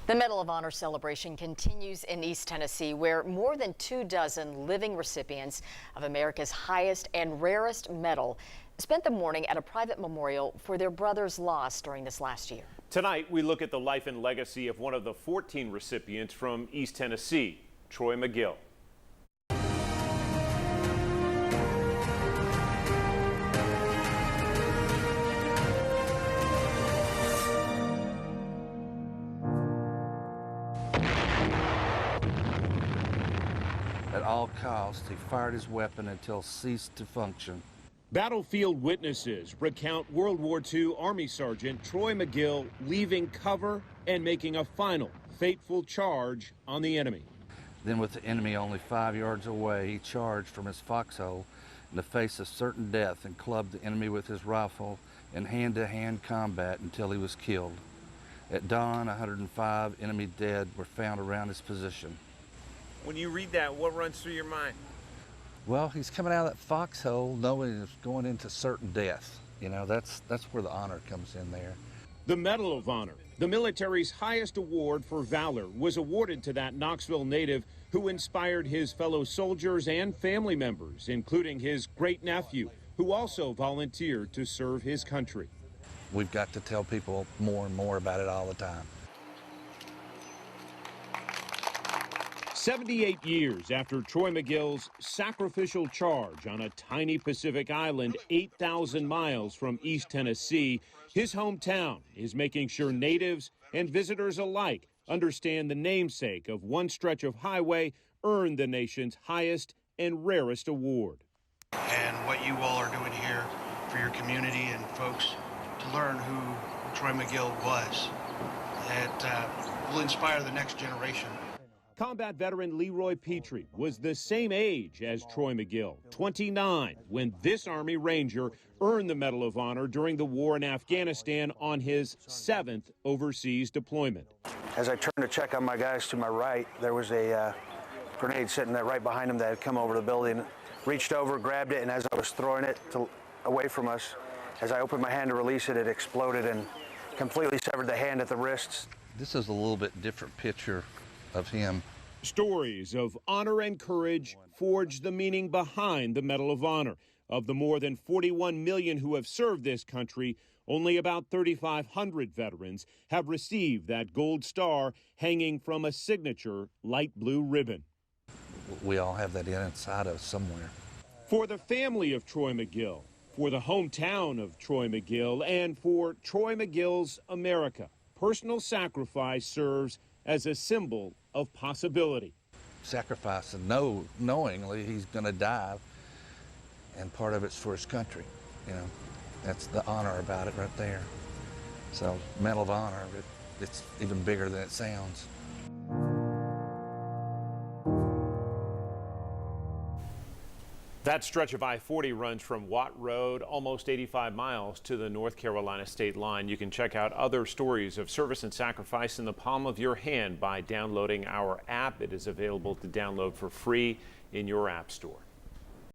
The Medal of Honor celebration continues in East Tennessee, where more than 24 living recipients of America's highest and rarest medal spent the morning at a private memorial for their brother's loss during this last year. Tonight, we look at the life and legacy of one of the 14 recipients from East Tennessee, Troy McGill. At all costs, he fired his weapon until it ceased to function. Battlefield witnesses recount World War II Army Sergeant Troy McGill leaving cover and making a final fateful charge on the enemy. Then, with the enemy only 5 yards away, he charged from his foxhole in the face of certain death and clubbed the enemy with his rifle in hand-to-hand combat until he was killed. At dawn, 105 enemy dead were found around his position. When you read that, what runs through your mind? Well, he's coming out of that foxhole knowing he's going into certain death. You know, that's where the honor comes in there. The Medal of Honor, the military's highest award for valor, was awarded to that Knoxville native who inspired his fellow soldiers and family members, including his great-nephew, who also volunteered to serve his country. We've got to tell people more and more about it all the time. 78 years after Troy McGill's sacrificial charge on a tiny Pacific island 8,000 miles from East Tennessee, his hometown is making sure natives and visitors alike understand the namesake of one stretch of highway earned the nation's highest and rarest award. And what you all are doing here for your community and folks to learn who Troy McGill was, it will inspire the next generation. Combat veteran Leroy Petrie was the same age as Troy McGill, 29, when this Army Ranger earned the Medal of Honor during the war in Afghanistan on his 7th overseas deployment. As I turned to check on my guys to my right, there was a grenade sitting there right behind him that had come over the building. Reached over, grabbed it, and as I was throwing it away from us, as I opened my hand to release it, it exploded and completely severed the hand at the wrists. This is a little bit different picture of him. Stories of honor and courage forged the meaning behind the Medal of Honor. Of the more than 41 million who have served this country, only about 3,500 veterans have received that gold star hanging from a signature light blue ribbon. We all have that inside of us somewhere. For the family of Troy McGill, for the hometown of Troy McGill, and for Troy McGill's America, personal sacrifice serves as a symbol of possibility. Sacrifice and knowingly he's going to die, and part of it's for his country. You know, that's the honor about it right there. So, Medal of Honor, it's even bigger than it sounds. That stretch of I-40 runs from Watt Road almost 85 miles to the North Carolina state line. You can check out other stories of service and sacrifice in the palm of your hand by downloading our app. It is available to download for free in your app store.